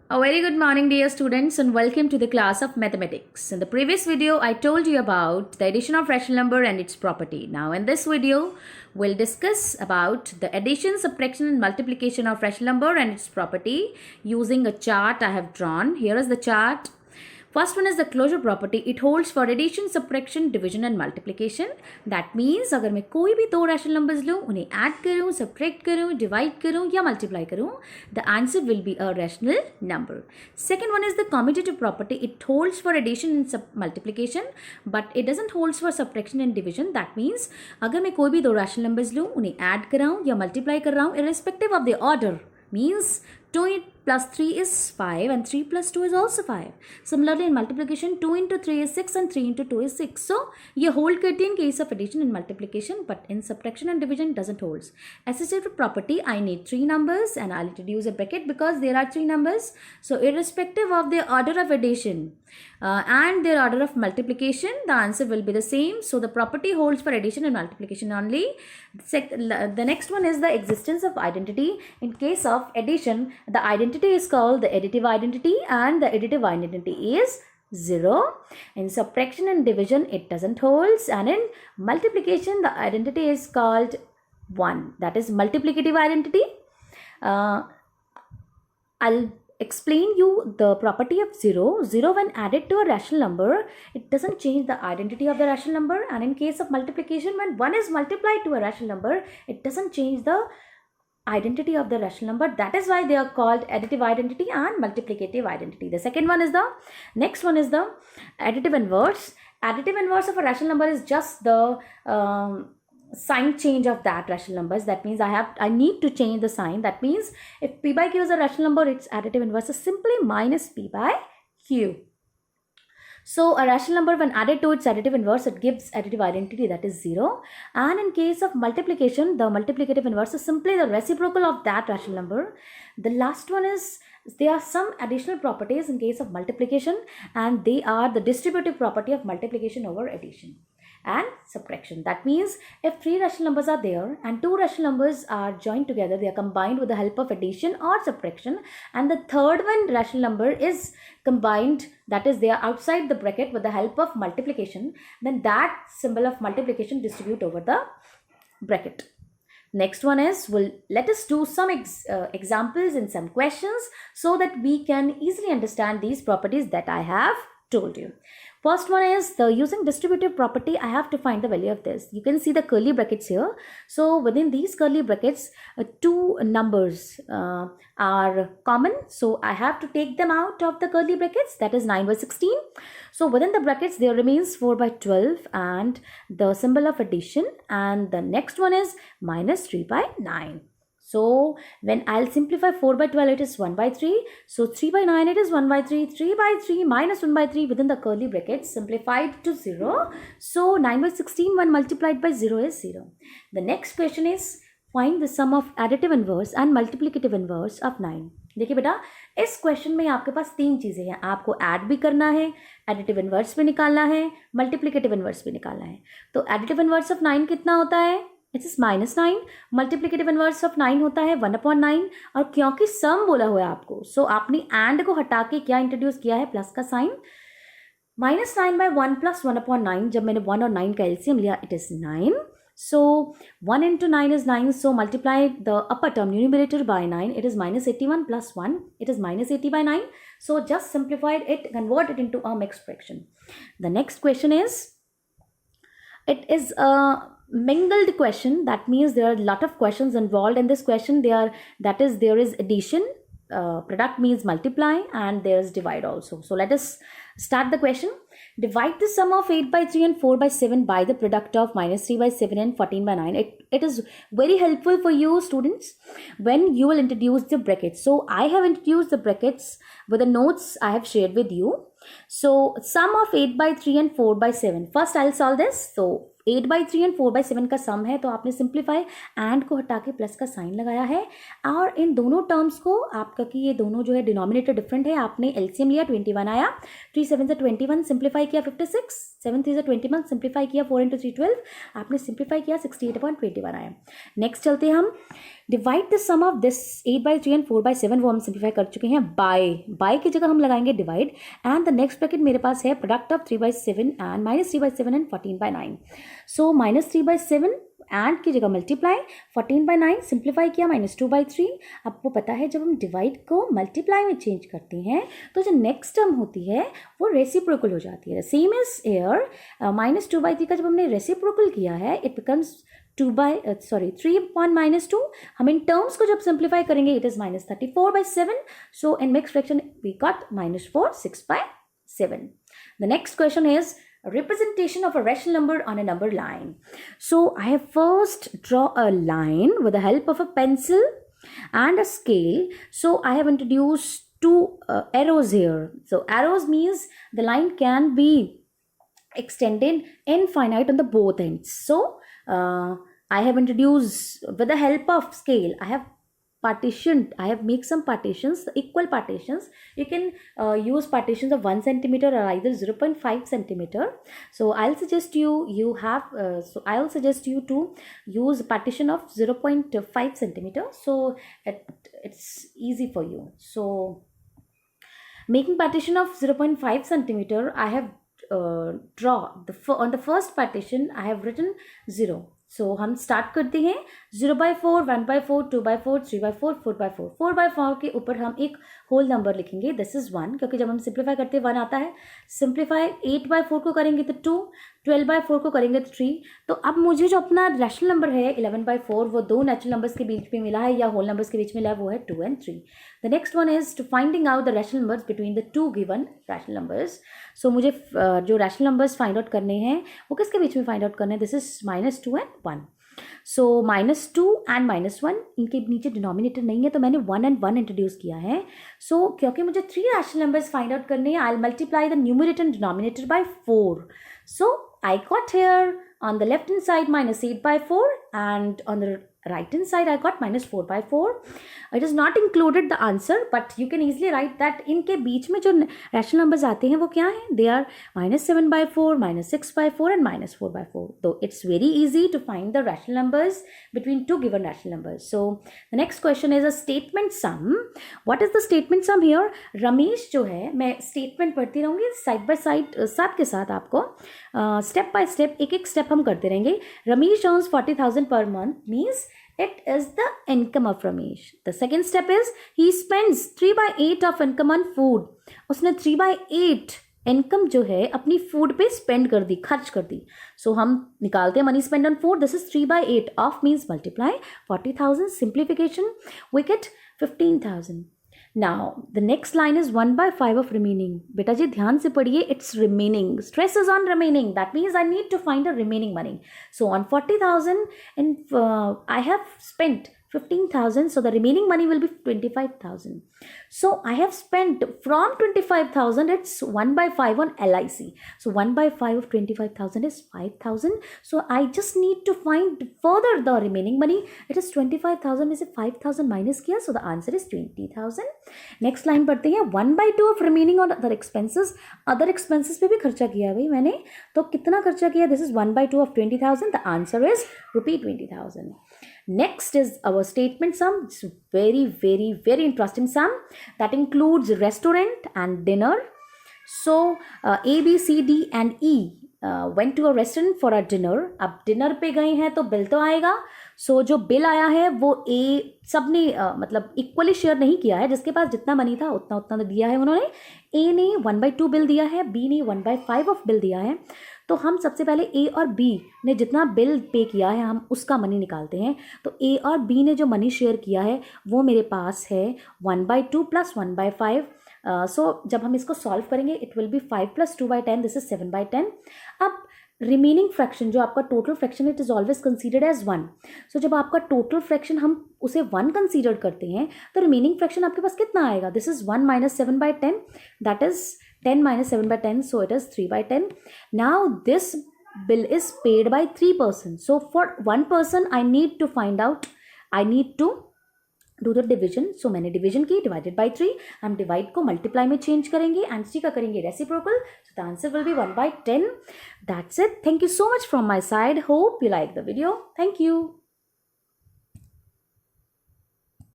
A very good morning, dear students, and welcome to the class of mathematics. In the previous video, I told you about the addition of rational number and its property. Now, in this video, we'll discuss about the addition, subtraction, and multiplication of rational number and its property using a chart I have drawn. Here is the chart. First one is the closure property. It holds for addition, subtraction, division and multiplication. That means अगर मैं कोई भी दो rational numbers लूँ, उन्हें add करूँ, subtract करूँ, divide करूँ या multiply करूँ, the answer will be a rational number. Second one is the commutative property. It holds for addition and multiplication, but it doesn't holds for subtraction and division. That means अगर मैं कोई भी दो rational numbers लूँ, उन्हें add कर रहा हूँ या multiply कर रहा हूँ, irrespective of the order, means 2 plus 3 is 5 and 3 plus 2 is also 5. Similarly, in multiplication, 2 into 3 is 6 and 3 into 2 is 6. So, ये hold करती है in case of addition and multiplication, but in subtraction and division doesn't holds. Associative property, I need 3 numbers and I'll introduce a bracket because there are 3 numbers. So, irrespective of their order of addition and their order of multiplication, the answer will be the same. So, the property holds for addition and multiplication only. The next one is the existence of identity. In case of addition, the identity is called the additive identity and the additive identity is 0. In subtraction and division, it doesn't holds, and in multiplication, the identity is called 1. That is multiplicative identity. I'll explain you the property of 0. 0 when added to a rational number, it doesn't change the identity of the rational number, and in case of multiplication, when 1 is multiplied to a rational number, it doesn't change the identity of the rational number. That is why they are called additive identity and multiplicative identity. The next one is the additive inverse. Additive inverse of a rational number is just the sign change of that rational numbers. That means I need to change the sign. That means if p by q is a rational number, its additive inverse is simply minus p by q. So a rational number when added to its additive inverse, it gives additive identity, that is 0. And in case of multiplication, the multiplicative inverse is simply the reciprocal of that rational number. The last one is, there are some additional properties in case of multiplication, and they are the distributive property of multiplication over addition and subtraction. That means if 3 rational numbers are there and 2 rational numbers are joined together, they are combined with the help of addition or subtraction, and the third one rational number is combined, that is they are outside the bracket with the help of multiplication, then that symbol of multiplication distribute over the bracket. Next one is, let us do some examples in some questions so that we can easily understand these properties that I have told you. First one is the using distributive property, I have to find the value of this. You can see the curly brackets here. So within these curly brackets, 2 numbers are common. So I have to take them out of the curly brackets, that is 9 by 16. So within the brackets, there remains 4 by 12 and the symbol of addition. And the next one is minus 3 by 9. So when I'll simplify 4 by 12, it is 1 by 3. So 3 by 9, it is 1 by 3. 3 by 3 minus 1 by 3 within the curly brackets simplified to 0. So 9 by 16, 1 multiplied by 0 is 0. The next question is, find the sum of additive inverse and multiplicative inverse of 9. देखिए बेटा, इस question में आपके पास 3 चीज़ें हैं. आपको add भी करना है, एडिटिव इन्वर्स भी निकालना है, मल्टीप्लिकेटिव इन्वर्स भी निकालना है. तो एडिटिव इन्वर्स ऑफ 9 कितना होता है? It is -9. Multiplicative inverse of 9 होता है 1/9. और क्योंकि सम बोला हुआ है आपको, सो आपने एंड को हटा के क्या इंट्रोड्यूस किया है? प्लस का साइन. -9 by 1 plus 1/9. जब मैंने 1 और 9 का एलसीएम लिया, it is 9. So 1 into 9 is 9. So multiply the upper term numerator by 9. It is -81 plus 1. It is -80 by 9. So just simplified it, convert it into a mixed fraction. The next question is, it is a mingled question. That means there are a lot of questions involved in this question. There is addition, product means multiply, and there is divide also. So let us start the question. Divide the sum of 8 by 3 and 4 by 7 by the product of -3 by 7 and 14 by 9. It is very helpful for you students when you will introduce the brackets. So I have introduced the brackets with the notes I have shared with you. So sum of 8 by 3 and 4 by 7. First I'll solve this. So 8 by 3 and 4 by 7 का सम है, तो आपने simplify and को हटा के plus का sign लगाया है, और इन दोनों टर्म्स को आपका कि ये दोनों जो है डिनोमिनेटर डिफरेंट है, आपने एलसीएम लिया 21 आया, 3 7 से 21, सिंप्लीफाई किया 56, 7 3 21, सिंप्लीफाई किया 4 इंटू 3 12, आपने सिंप्लीफाई किया 68.21 आया। नेक्स्ट चलते हैं हम, divide the sum of this 8/3 and 4/7, वो हम सिंप्लीफाई कर चुके हैं। बाय की जगह हम लगाएंगे divide, and the next bracket मेरे पास है product of 3/7 and -3/7 and 14/9। So -3/7 and की जगह मल्टीप्लाई, 14/9 सिंप्लीफाई किया -2/3। आपको पता है जब हम डिवाइड को मल्टीप्लाई में चेंज करते हैं तो जो नेक्स्ट टर्म होती है वो रेसिप्रोकल हो जाती है। सेम इज एयर, -2/3 का जब हमने रेसिप्रोकल किया है इट बिकम्स 3/-2। हम इन टर्म्स को जब सिंप्लीफाई करेंगे it is -34/7। So in mix fraction we got -4 6/7। The next question is representation of a rational number on a number line. So I have first draw a line with the help of a pencil and a scale. So I have introduced two arrows here. So arrows means the line can be extended infinite on the both ends. So I have introduced with the help of scale, I have partitioned, I have make some partitions, equal partitions. You can use partitions of 1 centimeter or either 0.5 centimeter. So I'll suggest I'll suggest you to use partition of 0.5 centimeter. So it's easy for you. So making partition of 0.5 centimeter, I have draw on the first partition I have written 0. सो हम start करते हैं 0/4, 1/4, 2/4, 3/4, 4/4। 4/4 के ऊपर हम एक whole number लिखेंगे, this is 1, क्योंकि जब हम सिंप्लीफाई करते हैं 1 आता है। सिंप्लीफाई 8/4 को करेंगे तो 2, 12/4 को करेंगे तो 3। तो अब मुझे जो अपना रैशनल नंबर है 11/4 वो दो नेचुरल नंबर्स के बीच में मिला है या होल नंबर्स के बीच में मिला है, वो है 2 and 3। The next one is to finding out the rational numbers between the two given rational numbers. So मुझे जो रैशनल नंबर्स फाइंड आउट करने हैं वो किसके बीच में फाइंड आउट करने हैं, this is -2 and 1। So -2 and -1 इनके नीचे डिनोमिनेटर नहीं है तो मैंने 1 and 1 इंट्रोड्यूस किया है। सो क्योंकि मुझे 3 रैशनल नंबर्स फाइंड आउट करने हैं, I will multiply the numerator and denominator by 4। So I got here on the left hand side -8/4 and on the right hand side I got -4/4. It is not included the answer but you can easily write that इनके बीच में जो rational numbers आते हैं वो क्या हैं, they are -7/4, -6/4 and -4/4. So it's very easy to find the rational numbers between two given rational numbers. So the next question is a statement sum. What is the statement sum here? Ramesh जो है, मैं statement पढ़ती रहूँगी side by side, साथ के साथ आपको step by step एक एक स्टेप हम करते रहेंगे। Ramesh earns 40,000 per month means it is the income of Ramesh. The second step is he spends 3/8 of income on food. उसने 3/8 इनकम जो है अपनी फूड पे स्पेंड कर दी, खर्च कर दी। सो हम निकालते हैं money spend on food, this is 3/8 of means multiply 40,000, simplification we get 15,000। Now the next line is 1/5 of remaining. बेटा जी ध्यान से पढ़िए, it's remaining, stress is on remaining, that means I need to find a remaining money. So on 40,000 and I have spent 15,000, so the remaining money will be 25,000. So I have spent from 25,000, it's 1/5 on LIC. So 1/5 of 25,000 is 5,000. So I just need to find further the remaining money. It is 25,000 में से 5,000 minus किया, so the answer is 20,000. Next line पढ़ते हैं 1/2 of remaining on other expenses. Other expenses पे भी खर्चा किया भाई मैंने, तो कितना खर्चा किया, this is 1/2 of 20,000. The answer is ₹20,000. Next is our statement sum. It's very, very, very interesting sum that includes restaurant and dinner. So A, B, C, D and E went to a restaurant for a dinner. अब dinner पे गए हैं तो bill तो आएगा। सो जो bill आया है वो A सबने मतलब इक्वली शेयर नहीं किया है, जिसके पास जितना मनी था उतना उतना दिया है उन्होंने। A ने 1/2 बिल दिया है, B ने 1/5 ऑफ बिल दिया है। तो हम सबसे पहले A और B ने जितना बिल पे किया है हम उसका मनी निकालते हैं। तो A और B ने जो मनी शेयर किया है वो मेरे पास है 1/2 प्लस 1/5। सो जब हम इसको सॉल्व करेंगे it will be 5 + 2/10, this is 7/10। अब रिमेनिंग फ्रैक्शन जो आपका total fraction it is always considered as 1। So जब आपका टोटल फ्रैक्शन हम उसे 1 कंसीडर करते हैं तो रिमेनिंग फ्रैक्शन आपके पास कितना आएगा, this is 1 - 7/10, that is 10 - 7/10, so it is 3/10. Now this bill is paid by 3 persons. So for one person I need to do the division. So मैंने डिवीजन की, डिवाइडेड बाई 3. हम divide को multiply में change करेंगे and सी का करेंगे reciprocal. So the answer will be 1/10. That's it. Thank you so much from my side. Hope you like the video. Thank you.